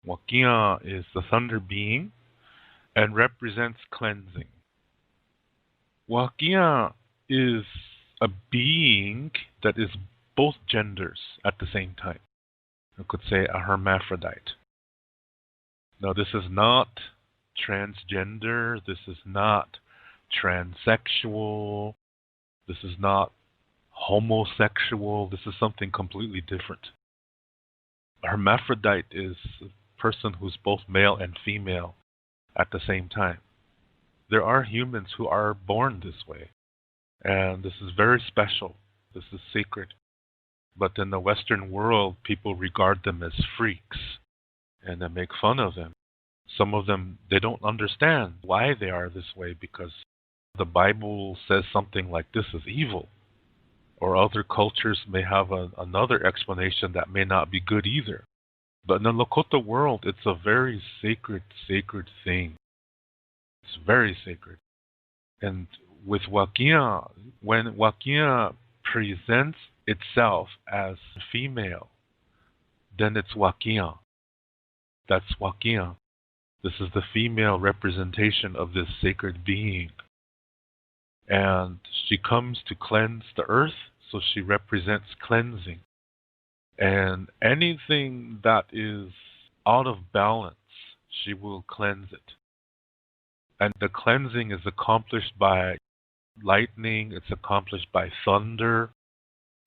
Wakinyan is the thunder being and represents cleansing. Wakinyan is a being that is both genders at the same time. I could say a hermaphrodite. Now, this is not transgender, this is not transsexual, this is not homosexual, this is something completely different. A hermaphrodite is a person who's both male and female at the same time. There are humans who are born this way, and this is very special. This is sacred. But in the Western world, people regard them as freaks, and they make fun of them. Some of them, they don't understand why they are this way because the Bible says something like this is evil. Or other cultures may have another explanation that may not be good either. But in the Lakota world, it's a very sacred thing. It's very sacred. And with Wakinyan, when Wakinyan presents itself as female, then it's Wakinyan. That's Wakinyan. This is the female representation of this sacred being. And she comes to cleanse the earth, so she represents cleansing. And anything that is out of balance, she will cleanse it. And the cleansing is accomplished by lightning, it's accomplished by thunder,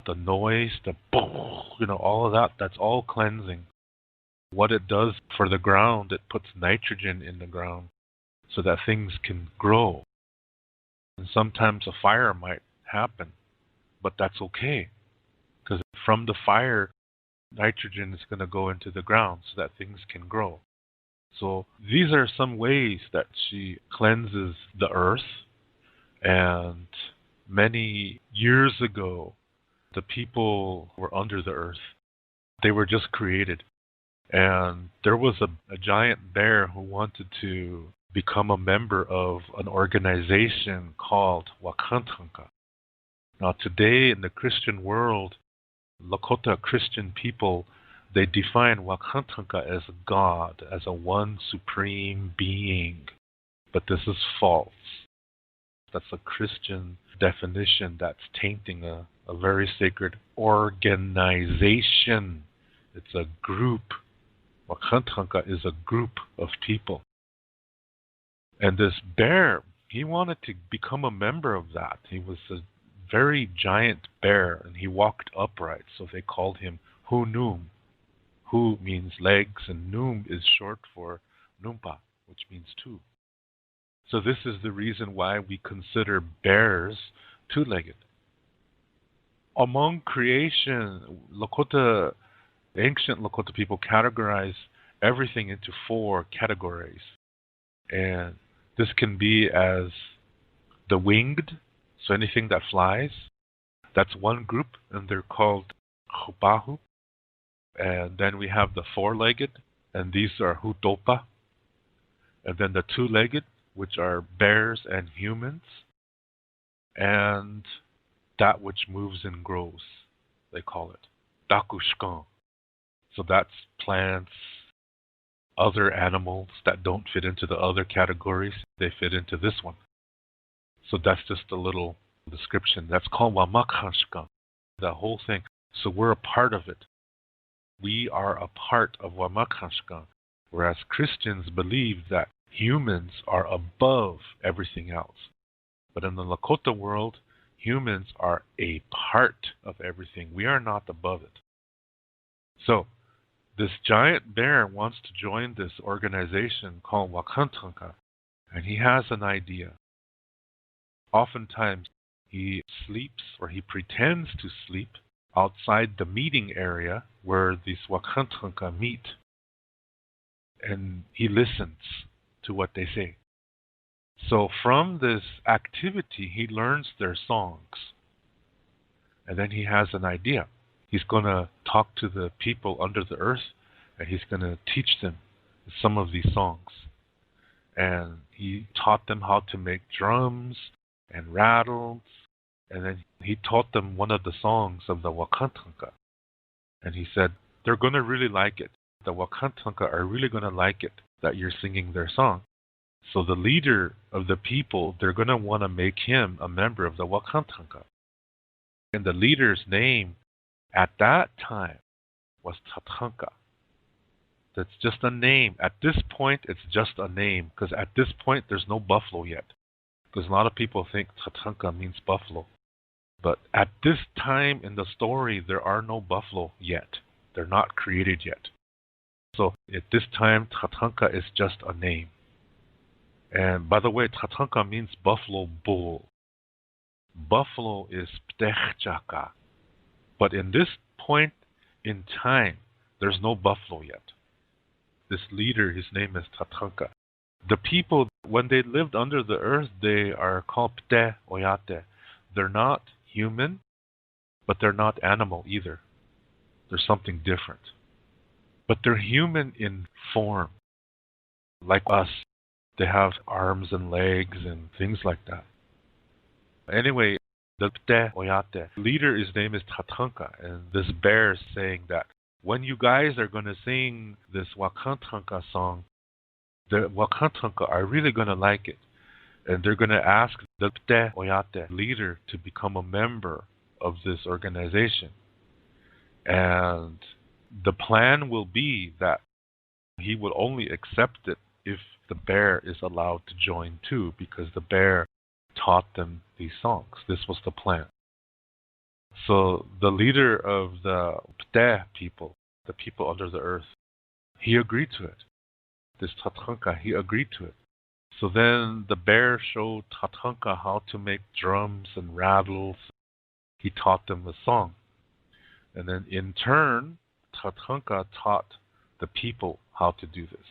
the noise, the boom, all of that, that's all cleansing. What it does for the ground, it puts nitrogen in the ground so that things can grow. And sometimes a fire might happen, but that's okay. Because from the fire, nitrogen is going to go into the ground so that things can grow. So these are some ways that she cleanses the earth. And many years ago, the people were under the earth. They were just created. And there was a giant bear who wanted to become a member of an organization called Wakantanka. Now today in the Christian world, Lakota Christian people, they define Wakantanka as a God, as a one supreme being. But this is false. That's a Christian definition that's tainting a very sacred organization. It's a group. Wakantanka is a group of people. And this bear, he wanted to become a member of that. He was a very giant bear, and he walked upright, so they called him Hunum. Hu means legs, and Num is short for Numpa, which means two. So this is the reason why we consider bears two-legged. Among creation, ancient Lakota people categorize everything into 4 categories. And this can be as the winged, so anything that flies. That's one group, and they're called Hupahu. And then we have the 4-legged, and these are Hutopa. And then the 2-legged, which are bears and humans. And that which moves and grows, they call it. Dakushkan. So that's plants, other animals that don't fit into the other categories, they fit into this one. So that's just a little description. That's called Wamakashka, the whole thing. So we're a part of it. We are a part of Wamakashka, whereas Christians believe that humans are above everything else. But in the Lakota world, humans are a part of everything. We are not above it. So this giant bear wants to join this organization called Wakantanka, and he has an idea. Oftentimes, he sleeps or he pretends to sleep outside the meeting area where these Wakantanka meet. And he listens to what they say. So from this activity, he learns their songs. And then he has an idea. He's going to talk to the people under the earth, and he's going to teach them some of these songs. And he taught them how to make drums and rattles, and then he taught them one of the songs of the Wakantanka. And he said, they're going to really like it. the Wakantanka are really going to like it that you're singing their song. So the leader of the people, they're going to want to make him a member of the Wakantanka. And the leader's name at that time was Tatanka. That's just a name. At this point, it's just a name, because at this point, there's no buffalo yet. Because a lot of people think Tatanka means buffalo. But at this time in the story, there are no buffalo yet. They're not created yet. So at this time, Tatanka is just a name. And by the way, Tatanka means buffalo bull. Buffalo is Ptechchaka. But in this point in time, there's no buffalo yet. This leader, his name is Tatanka. The people, when they lived under the earth, they are called Pte Oyate. They're not human, but they're not animal either. They're something different. But they're human in form. Like us, they have arms and legs and things like that. Anyway, the Pte Oyate leader, his name is Tatanka, and this bear is saying that when you guys are going to sing this Wakantanka song, the Wakantanka are really going to like it. And they're going to ask the Pte Oyate leader to become a member of this organization. And the plan will be that he will only accept it if the bear is allowed to join too, because the bear taught them these songs. This was the plan. So the leader of the Pte people, the people under the earth, he agreed to it. This Tatanka, he agreed to it. So then the bear showed Tatanka how to make drums and rattles. He taught them the song. And then in turn, Tatanka taught the people how to do this.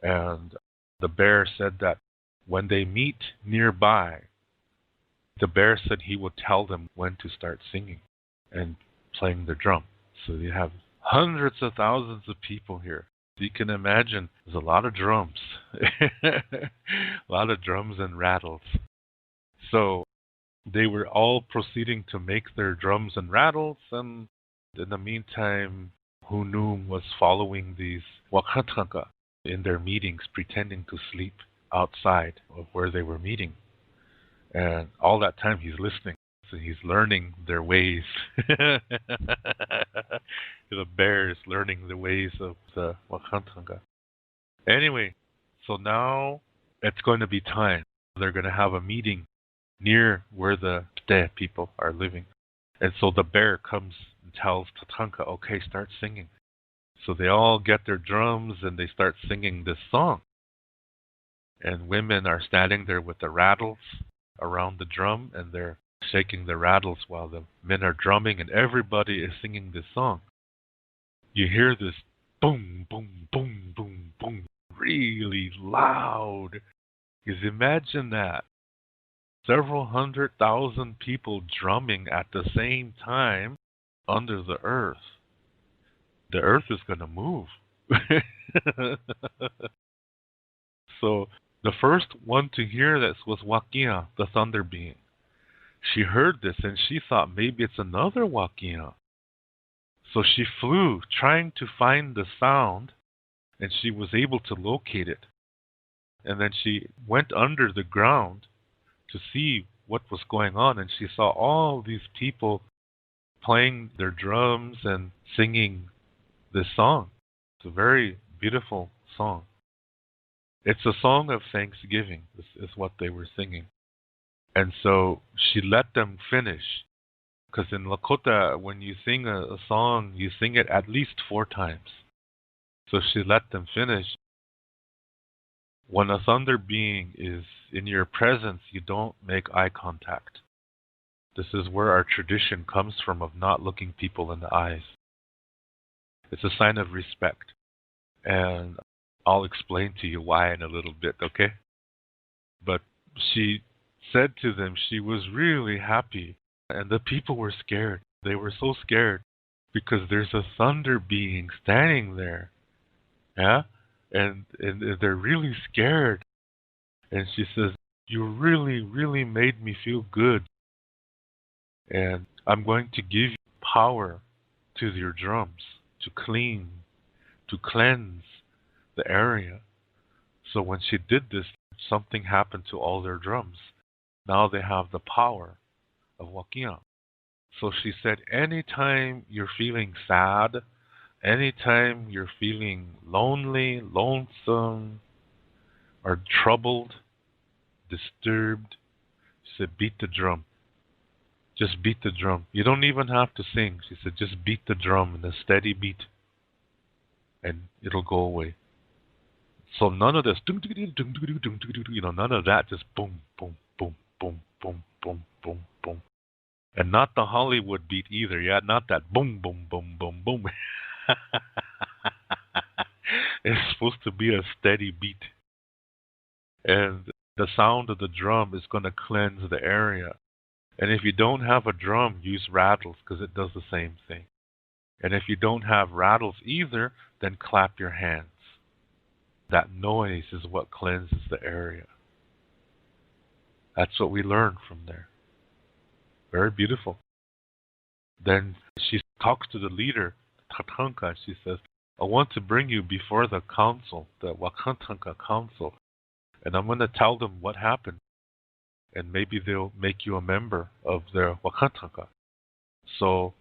And the bear said that when they meet nearby, the bear said he would tell them when to start singing and playing the drum. So you have hundreds of thousands of people here. You can imagine there's a lot of drums. A lot of drums and rattles. So they were all proceeding to make their drums and rattles, and in the meantime, Hunum was following these Wakantanka in their meetings, pretending to sleep outside of where they were meeting. And all that time he's listening. So he's learning their ways. The bear is learning the ways of the Wakantanka. Anyway, so now it's going to be time. They're going to have a meeting near where the Pte people are living. And so the bear comes and tells Tatanka, okay, start singing. So they all get their drums and they start singing this song. And women are standing there with the rattles around the drum, and they're shaking the rattles while the men are drumming, and everybody is singing this song. You hear this boom, boom, boom, boom, boom, really loud. Because imagine that. Several 100,000 people drumming at the same time under the earth. The earth is going to move. So the first one to hear this was Wakinyan, the thunder being. She heard this and she thought maybe it's another Wakinyan. So she flew, trying to find the sound, and she was able to locate it. And then she went under the ground to see what was going on, and she saw all these people playing their drums and singing this song. It's a very beautiful song. It's a song of thanksgiving, is what they were singing. And so she let them finish. Because in Lakota, when you sing a song, you sing it at least 4 times. So she let them finish. When a thunder being is in your presence, you don't make eye contact. This is where our tradition comes from, of not looking people in the eyes. It's a sign of respect. And I'll explain to you why in a little bit, okay? But she said to them she was really happy. And the people were scared. They were so scared because there's a thunder being standing there. Yeah? And they're really scared. And she says, you really, really made me feel good. And I'm going to give you power to your drums to clean to cleanse the area. So when she did this, something happened to all their drums. Now they have the power of Wakinyan. So she said, anytime you're feeling sad, anytime you're feeling lonely, lonesome, or troubled, disturbed, she said, beat the drum. Just beat the drum. You don't even have to sing. She said, just beat the drum in a steady beat, and it'll go away. So none of this, none of that, just boom, boom, boom, boom, boom, boom, boom, boom. And not the Hollywood beat either, yeah? Not that boom, boom, boom, boom, boom. It's supposed to be a steady beat. And the sound of the drum is going to cleanse the area. And if you don't have a drum, use rattles because it does the same thing. And if you don't have rattles either, then clap your hands. That noise is what cleanses the area. That's what we learn from there. Very beautiful. Then she talks to the leader, Tatanka, and she says, I want to bring you before the council, the Wakantanka council, and I'm going to tell them what happened. And maybe they'll make you a member of their Wakantanka. So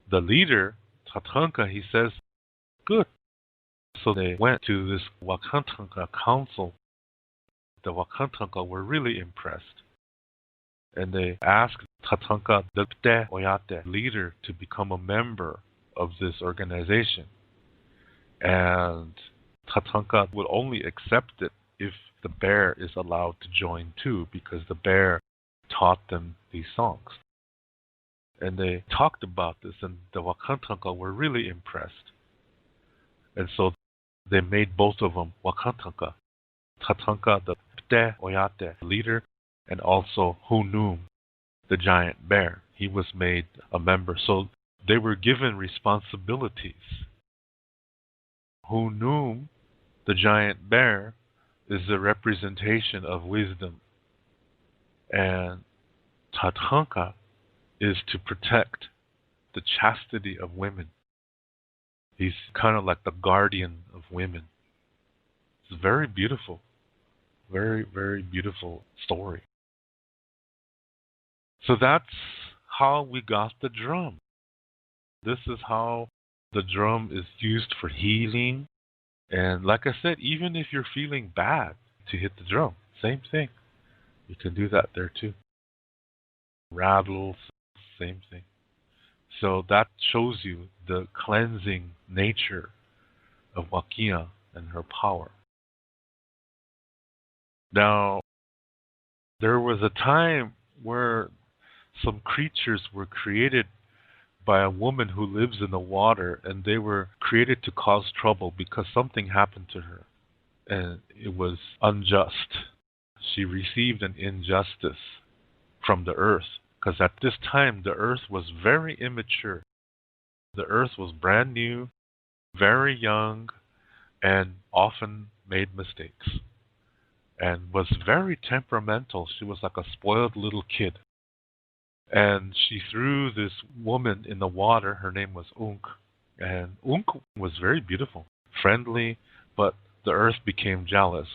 the leader, Tatanka, he says, good. So they went to this Wakantanka council. The Wakantanka were really impressed. And they asked Tatanka, the Te Oyate leader, to become a member of this organization. And Tatanka would only accept it if the bear is allowed to join too, because the bear taught them these songs. And they talked about this, and the Wakantanka were really impressed. And so they made both of them Wakantanka. Tatanka, the Te Oyate leader, and also Hunum, the giant bear. He was made a member. So they were given responsibilities. Hunum, the giant bear, is the representation of wisdom. And Tatanka is to protect the chastity of women. He's kind of like the guardian of women. It's very beautiful. Very, very beautiful story. So that's how we got the drum. This is how the drum is used for healing. And like I said, even if you're feeling bad, to hit the drum, same thing. You can do that there too. Rattles, same thing. So that shows you the cleansing nature of Wakinyan and her power. Now, there was a time where some creatures were created by a woman who lives in the water, and they were created to cause trouble because something happened to her, and it was unjust. She received an injustice from the earth, because at this time the earth was very immature. The earth was brand new, very young, and often made mistakes, and was very temperamental. She was like a spoiled little kid. And she threw this woman in the water. Her name was Unk. And Unk was very beautiful, friendly, but the earth became jealous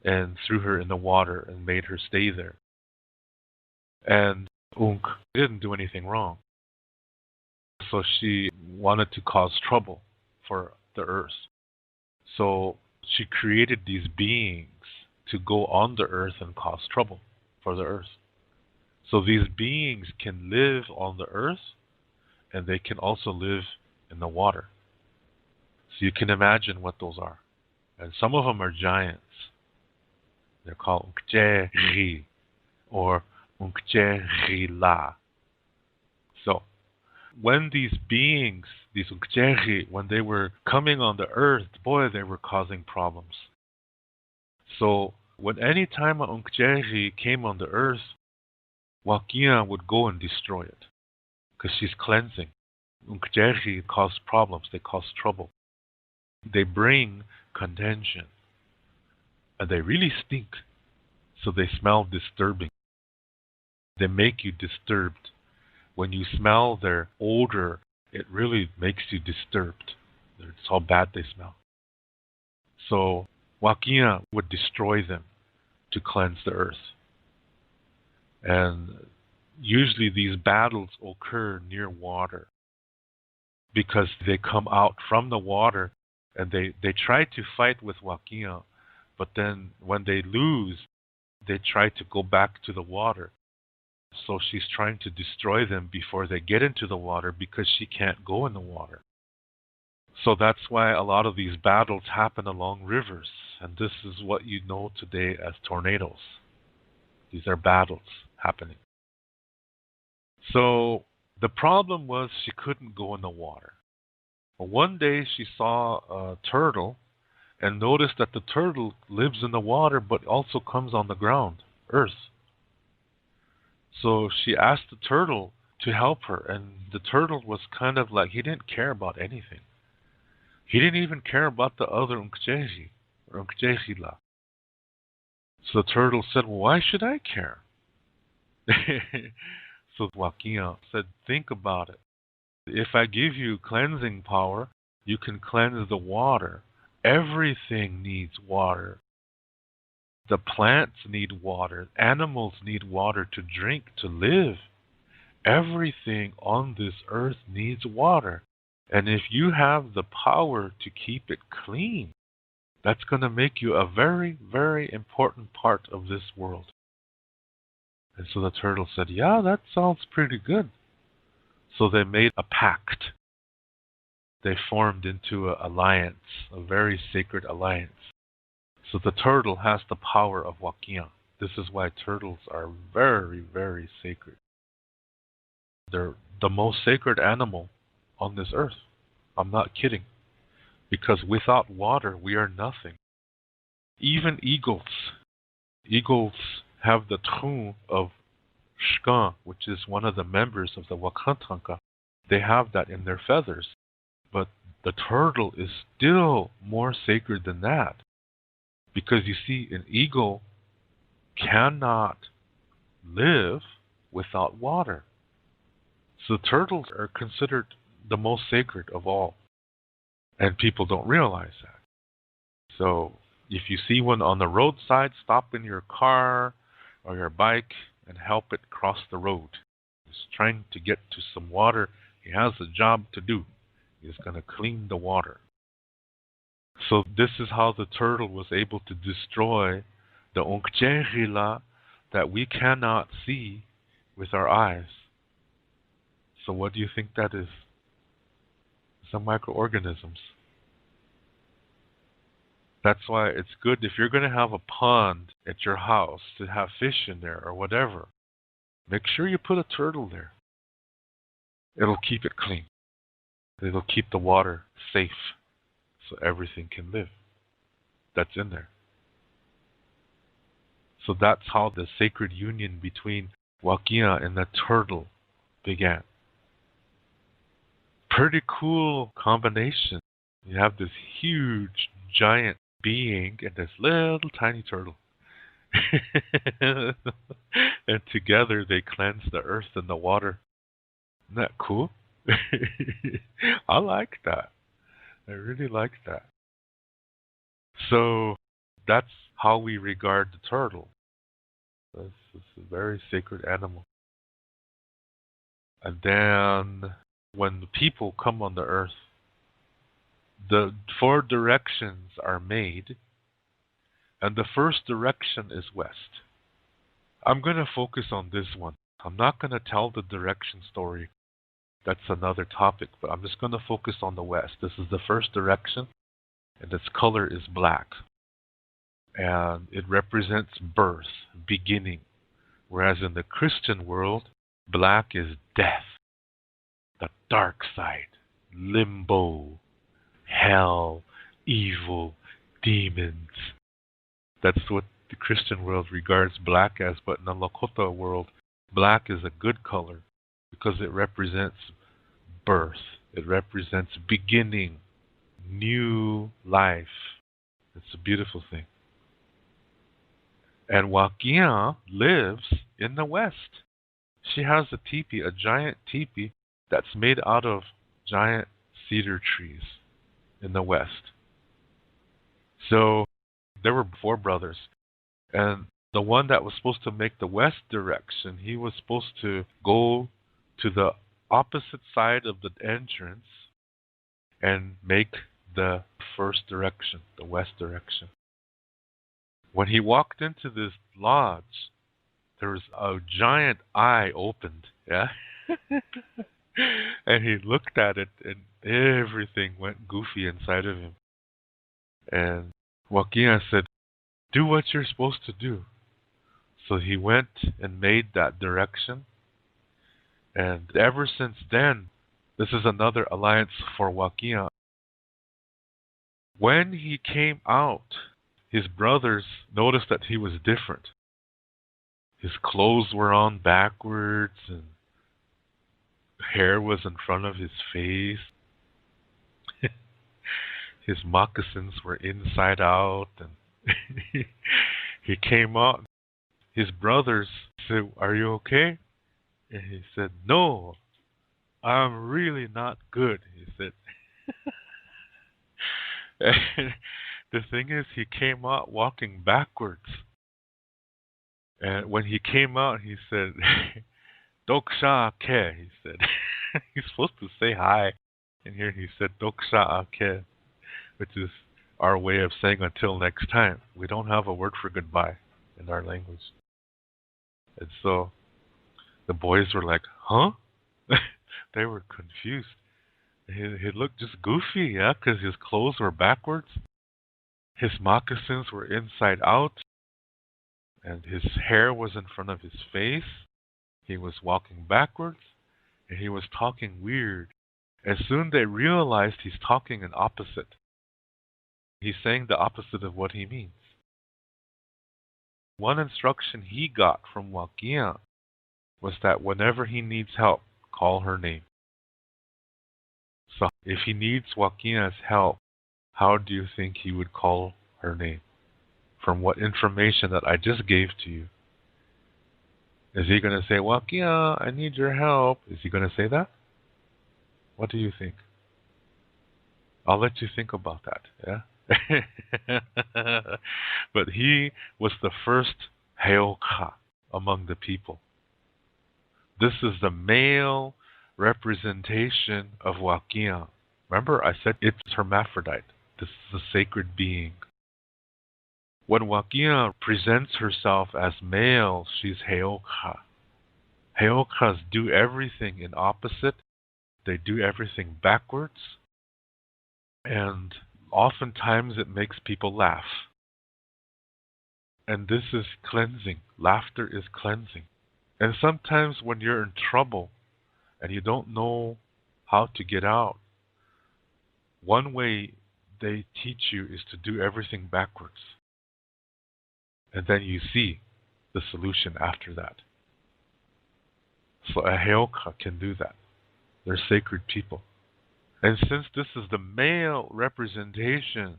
and threw her in the water and made her stay there. And Unk didn't do anything wrong. So she wanted to cause trouble for the earth. So she created these beings to go on the earth and cause trouble for the earth. So these beings can live on the earth, and they can also live in the water. So you can imagine what those are. And some of them are giants. They're called Unkjeri or Unkjerila. So when these beings, these Unkjeri, when they were coming on the earth, boy, they were causing problems. So when any time an Unkjeri came on the earth, Wakinyan would go and destroy it because she's cleansing. Unkjeri cause problems. They cause trouble. They bring contention. And they really stink. So they smell disturbing. They make you disturbed. When you smell their odor, it really makes you disturbed. It's how bad they smell. So Wakinyan would destroy them to cleanse the earth. And usually these battles occur near water because they come out from the water and they try to fight with Wakinyan, but then when they lose, they try to go back to the water. So she's trying to destroy them before they get into the water because she can't go in the water. So that's why a lot of these battles happen along rivers. And this is what you know today as tornadoes. These are battles happening. So the problem was she couldn't go in the water. But one day she saw a turtle and noticed that the turtle lives in the water but also comes on the ground, earth. So she asked the turtle to help her, and the turtle was kind of like, he didn't care about anything. He didn't even care about the other Unkjeji or Unkjejila. So the turtle said, well, why should I care? So Wakinyan said, think about it. If I give you cleansing power, you can cleanse the water. Everything needs water. The plants need water. Animals need water to drink, to live. Everything on this earth needs water. And if you have the power to keep it clean, that's going to make you a very, very important part of this world. And so the turtle said, yeah, that sounds pretty good. So they made a pact. They formed into an alliance, a very sacred alliance. So the turtle has the power of Wakinyan. This is why turtles are very, very sacred. They're the most sacred animal on this earth. I'm not kidding. Because without water, we are nothing. Even eagles. Eagles have the tune of Shkan, which is one of the members of the Wakantanka. They have that in their feathers. But the turtle is still more sacred than that. Because you see, an eagle cannot live without water. So turtles are considered the most sacred of all. And people don't realize that. So if you see one on the roadside, stop in your car or your bike and help it cross the road. He's trying to get to some water. He has a job to do. He's going to clean the water. So this is how the turtle was able to destroy the Unkjehila that we cannot see with our eyes. So what do you think that is? Some microorganisms. That's why it's good if you're going to have a pond at your house to have fish in there or whatever. Make sure you put a turtle there. It'll keep it clean. It'll keep the water safe so everything can live that's in there. So that's how the sacred union between Wakinyan and the turtle began. Pretty cool combination. You have this huge, giant being and this little tiny turtle. And together they cleanse the earth and the water. Isn't that cool? I like that. I really like that. So that's how we regard the turtle. It's a very sacred animal. And then when the people come on the earth, the 4 directions are made, and the first direction is west. I'm going to focus on this one. I'm not going to tell the direction story. That's another topic, but I'm just going to focus on the west. This is the first direction, and its color is black. And it represents birth, beginning. Whereas in the Christian world, black is death, the dark side, limbo, hell, evil, demons. That's what the Christian world regards black as, but in the Lakota world, black is a good color because it represents birth. It represents beginning, new life. It's a beautiful thing. And Wakinyan lives in the west. She has a teepee, a giant teepee that's made out of giant cedar trees. in the west. So there were four brothers. And the one that was supposed to make the west direction, he was supposed to go to the opposite side of the entrance and make the first direction, the west direction. When he walked into this lodge, there was a giant eye opened, yeah? And he looked at it and everything went goofy inside of him. And Wakinyan said, do what you're supposed to do. So he went and made that direction. And ever since then, this is another alliance for Wakinyan. When he came out, his brothers noticed that he was different. His clothes were on backwards and hair was in front of his face. His moccasins were inside out, and he came out. His brothers said, are you okay? And he said, no, I'm really not good, he said. And the thing is, he came out walking backwards. And when he came out, he said, Doksha Ke, he said. He's supposed to say hi. And here he said, Doksha Ke, which is our way of saying until next time. We don't have a word for goodbye in our language. And so the boys were like, huh? They were confused. He looked just goofy, yeah, because his clothes were backwards. His moccasins were inside out. And his hair was in front of his face. He was walking backwards. And he was talking weird. And soon they realized he's talking an opposite. He's saying the opposite of what he means. One instruction he got from Wakinyan was that whenever he needs help, call her name. So if he needs Wakinyan's help, how do you think he would call her name? From what information that I just gave to you. Is he going to say, Wakinyan, I need your help? Is he going to say that? What do you think? I'll let you think about that, yeah? But he was the first Heyoka among the people. This is the male representation of Wakinyan. Remember, I said it's hermaphrodite. This is a sacred being. When Wakinyan presents herself as male, she's Heyoka. Heyokas do everything in opposite. They do everything backwards. And oftentimes it makes people laugh. And this is cleansing. Laughter is cleansing. And sometimes when you're in trouble and you don't know how to get out, one way they teach you is to do everything backwards. And then you see the solution after that. So a Heyoka can do that. They're sacred people. And since this is the male representation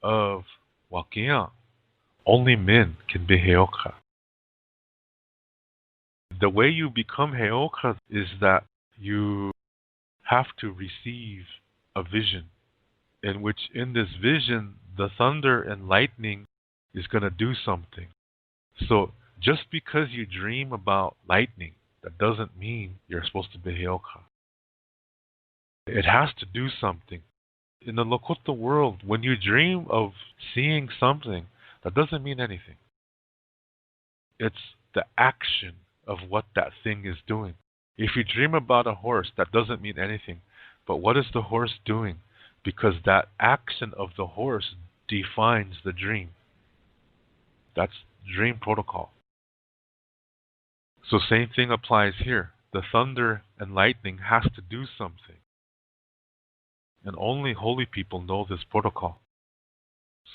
of Wakinyan, only men can be Heyoka. The way you become Heyoka is that you have to receive a vision, in which in this vision, the thunder and lightning is going to do something. So just because you dream about lightning, that doesn't mean you're supposed to be Heyoka. It has to do something. In the Lakota world, when you dream of seeing something, that doesn't mean anything. It's the action of what that thing is doing. If you dream about a horse, that doesn't mean anything. But what is the horse doing? Because that action of the horse defines the dream. That's dream protocol. So same thing applies here. The thunder and lightning has to do something. And only holy people know this protocol.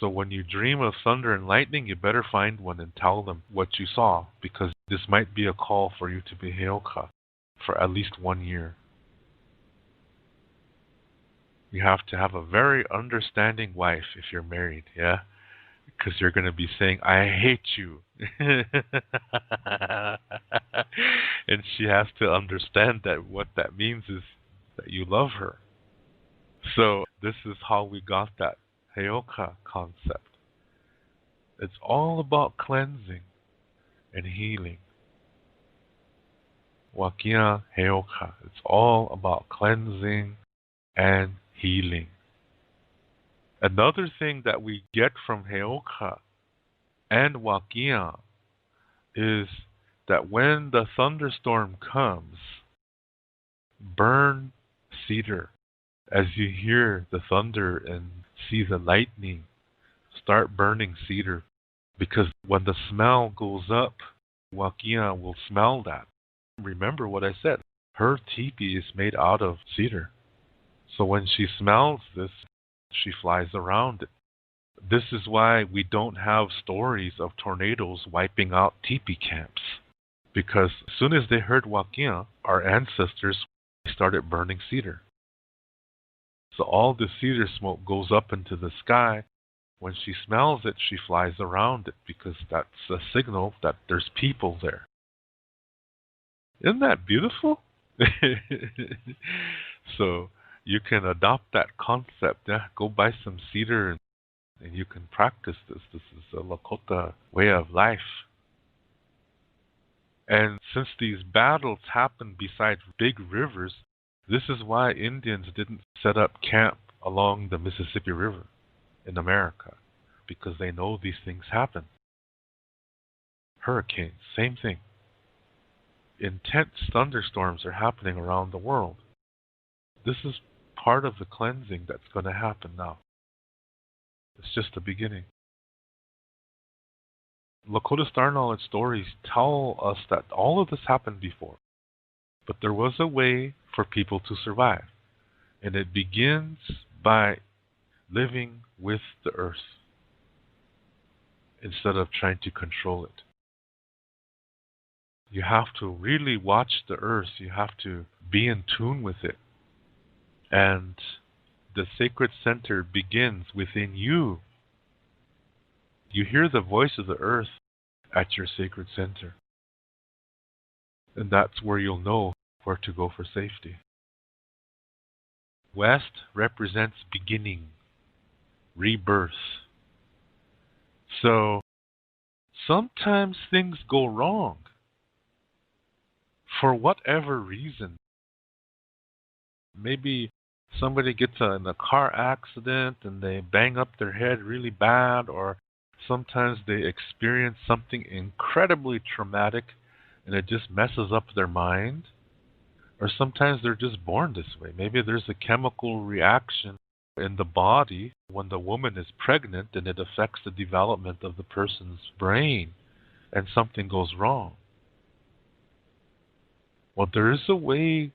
So when you dream of thunder and lightning, you better find one and tell them what you saw, because this might be a call for you to be Heyoka for at least 1 year. You have to have a very understanding wife if you're married, yeah? Because you're going to be saying, I hate you. And she has to understand that what that means is that you love her. So This is how we got that Heyoka concept. It's all about cleansing and healing. Wakinyan Heyoka. It's all about cleansing and healing. Another thing that we get from Heyoka and Wakinyan is that when the thunderstorm comes, burn cedar. As you hear the thunder and see the lightning, start burning cedar. Because when the smell goes up, Wakinyan will smell that. Remember what I said. Her teepee is made out of cedar. So when she smells this, she flies around it. This is why we don't have stories of tornadoes wiping out teepee camps. Because as soon as they heard Wakinyan, our ancestors started burning cedar. So all the cedar smoke goes up into the sky. When she smells it, she flies around it because that's a signal that there's people there. Isn't that beautiful? So you can adopt that concept. Yeah? Go buy some cedar and you can practice this. This is a Lakota way of life. And since these battles happen beside big rivers, this is why Indians didn't set up camp along the Mississippi River in America, because they know these things happen. Hurricanes, same thing. Intense thunderstorms are happening around the world. This is part of the cleansing that's going to happen now. It's just the beginning. Lakota Star Knowledge stories tell us that all of this happened before. But there was a way for people to survive. And it begins by living with the earth instead of trying to control it. You have to really watch the earth. You have to be in tune with it. And the sacred center begins within you. You hear the voice of the earth at your sacred center. And that's where you'll know where to go for safety. West represents beginning, rebirth. So sometimes things go wrong for whatever reason. Maybe somebody gets in a car accident and they bang up their head really bad, or sometimes they experience something incredibly traumatic and it just messes up their mind. Or sometimes they're just born this way. Maybe there's a chemical reaction in the body when the woman is pregnant and it affects the development of the person's brain and something goes wrong. Well, there is a way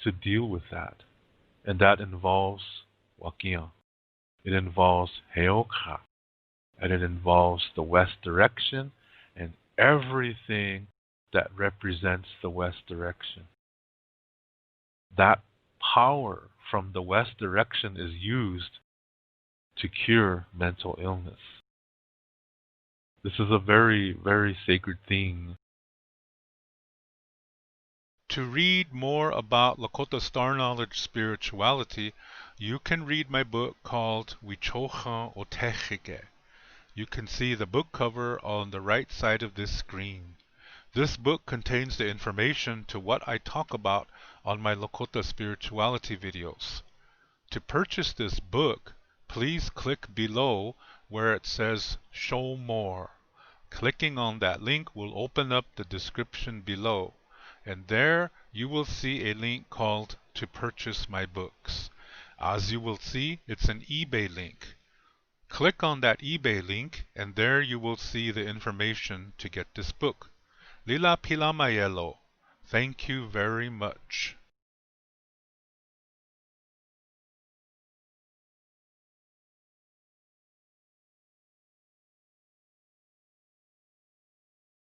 to deal with that, and that involves Wakinyan. It involves Heyoka, and it involves the west direction and everything that represents the west direction. That power from the west direction is used to cure mental illness. This is a very, very sacred thing. To read more about Lakota Star Knowledge spirituality, you can read my book called Wichocha Otechike. You can see the book cover on the right side of this screen. This book contains the information to what I talk about on my Lakota spirituality videos. To purchase this book, please click below where it says Show More. Clicking on that link will open up the description below, and there you will see a link called To Purchase My Books. As you will see, it's an eBay link. Click on that eBay link, and there you will see the information to get this book. Lila Pilamayelo. Thank you very much.